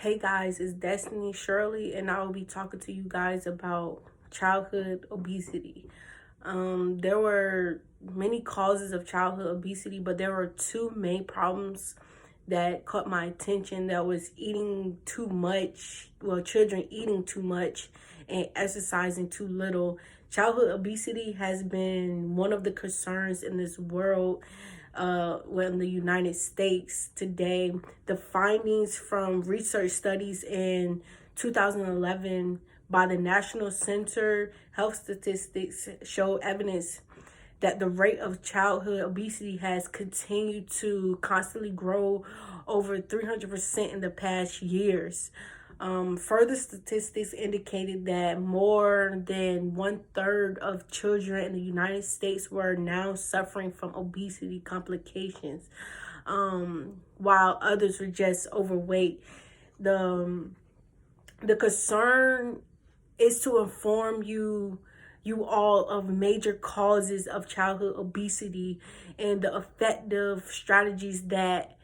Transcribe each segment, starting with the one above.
Hey guys, it's Destiny Shirley, and I will be talking to you guys about childhood obesity. There were many causes of childhood obesity, but there were two main problems that caught my attention. That was eating too much, children eating too much and exercising too little. Childhood obesity has been one of the concerns in this world, in the United States today. The findings from research studies in 2011 by the National Center Health Statistics show evidence that the rate of childhood obesity has continued to constantly grow over 300% in the past years. Further statistics indicated that more than 1/3 of children in the United States were now suffering from obesity complications, while others were just overweight. The, the concern is to inform you all of major causes of childhood obesity and the effective strategies that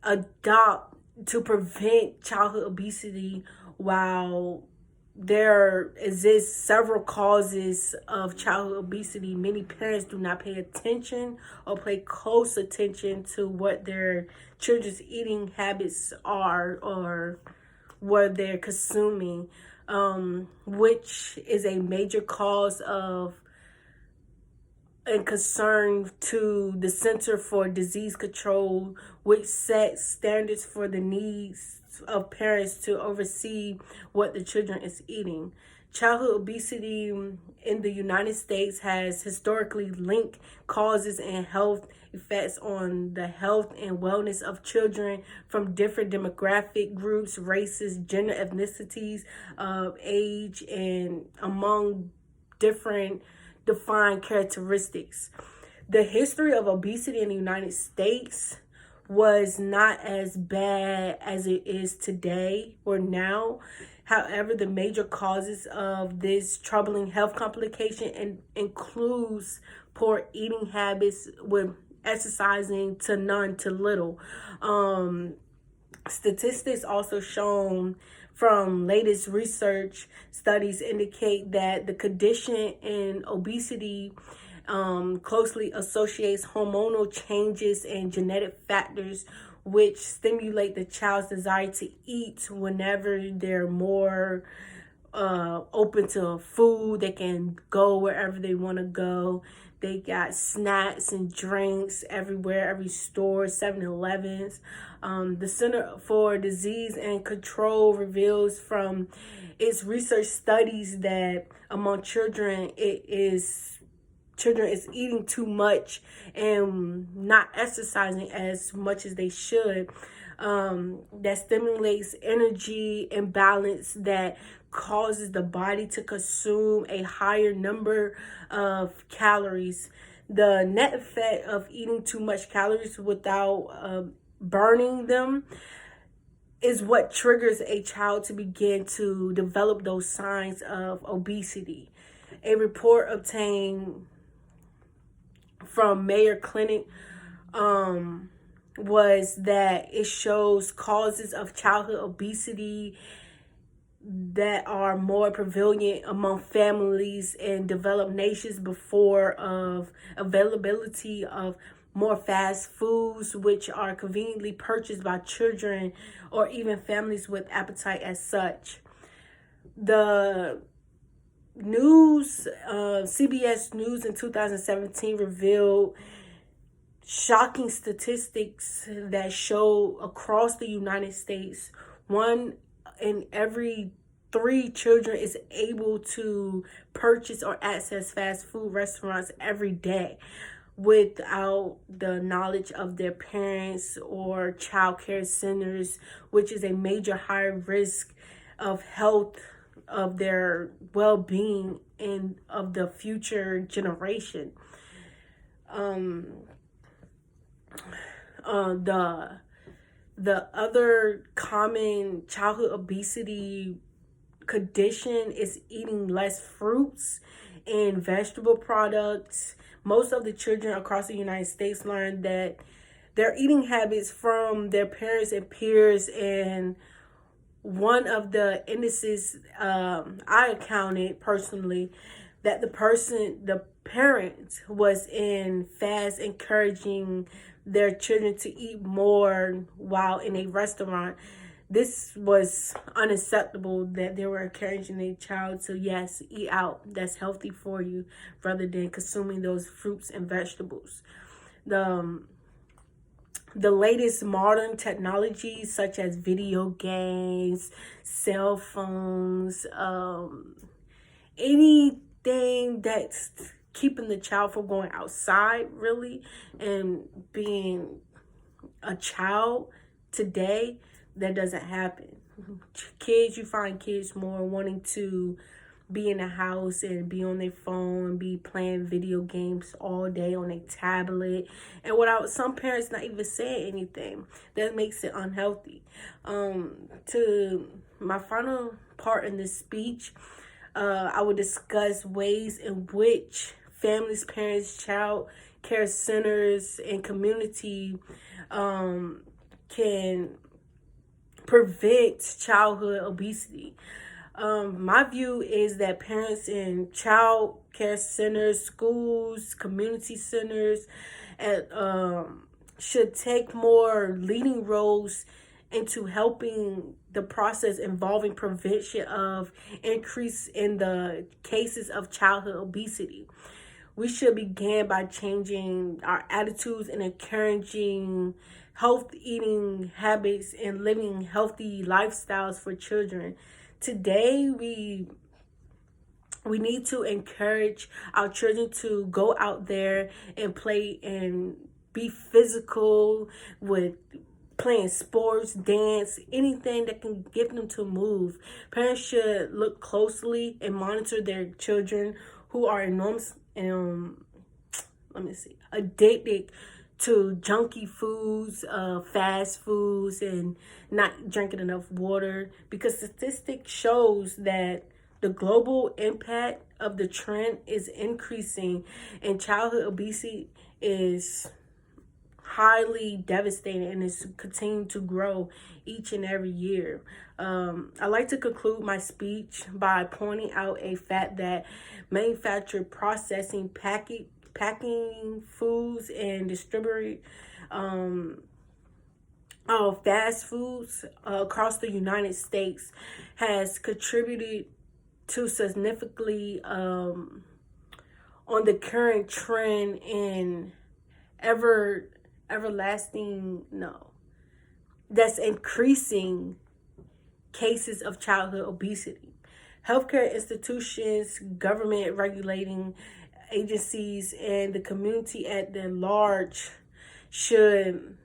adopt to prevent childhood obesity. While there exists several causes of childhood obesity, many parents do not pay attention or pay close attention to what their children's eating habits are or what they're consuming, which is a major cause of and concern to the Center for Disease Control, which sets standards for the needs of parents to oversee what the children is eating. Childhood obesity in the United States has historically linked causes and health effects on the health and wellness of children from different demographic groups, races, gender, ethnicities, age, and among different defined characteristics. The history of obesity in the United States was not as bad as it is today or now. However, the major causes of this troubling health complication includes poor eating habits with exercising to none to little. Statistics also shown from latest research studies indicate that the condition in obesity closely associates hormonal changes and genetic factors which stimulate the child's desire to eat whenever they're more open to food. They can go wherever they want to go. They got snacks and drinks everywhere, every store, 7-Elevens. The Center for Disease and Control reveals from its research studies that among children, children is eating too much and not exercising as much as they should. That stimulates energy imbalance that causes the body to consume a higher number of calories. The net effect of eating too much calories without burning them is what triggers a child to begin to develop those signs of obesity. A report obtained from Mayo Clinic was that it shows causes of childhood obesity that are more prevalent among families in developed nations before of availability of more fast foods, which are conveniently purchased by children or even families with appetite as such. The CBS News in 2017 revealed shocking statistics that show across the United States, 1 in every 3 children is able to purchase or access fast food restaurants every day without the knowledge of their parents or child care centers, which is a major high risk of health, of their well-being, and of the future generation. The other common childhood obesity condition is eating less fruits and vegetable products. Most of the children across the United States learn that their eating habits from their parents and peers and one of the indices I accounted personally that the parent was in fast encouraging their children to eat more while in a restaurant. This was unacceptable that they were encouraging a child to, yes, eat out. That's healthy for you, rather than consuming those fruits and vegetables. The the latest modern technologies such as video games, cell phones, anything that's keeping the child from going outside really and being a child today, that doesn't happen. You find kids more wanting to be in the house and be on their phone, be playing video games all day on a tablet, and without some parents not even saying anything. That makes it unhealthy. To my final part in this speech, I will discuss ways in which families, parents, child care centers, and community can prevent childhood obesity. My view is that parents in child care centers, schools, community centers, and should take more leading roles into helping the process involving prevention of increase in the cases of childhood obesity. We should begin by changing our attitudes and encouraging health eating habits and living healthy lifestyles for children. Today, we need to encourage our children to go out there and play and be physical with playing sports, dance, anything that can get them to move. Parents should look closely and monitor their children who are enormous addicted to junky foods, fast foods, and not drinking enough water, because statistics shows that the global impact of the trend is increasing, and childhood obesity is highly devastating and is continuing to grow each and every year. I like to conclude my speech by pointing out a fact that manufactured, processing, packing foods and distributing fast foods across the United States has contributed to significantly on the current trend in that's increasing cases of childhood obesity. Healthcare institutions, government regulating agencies, and the community at the large should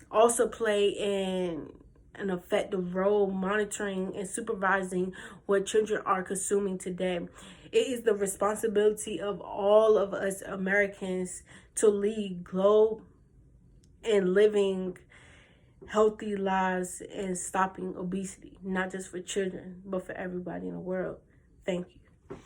also play an effective role monitoring and supervising what children are consuming today. It is the responsibility of all of us Americans to lead globe in living healthy lives and stopping obesity, not just for children, but for everybody in the world. Thank you.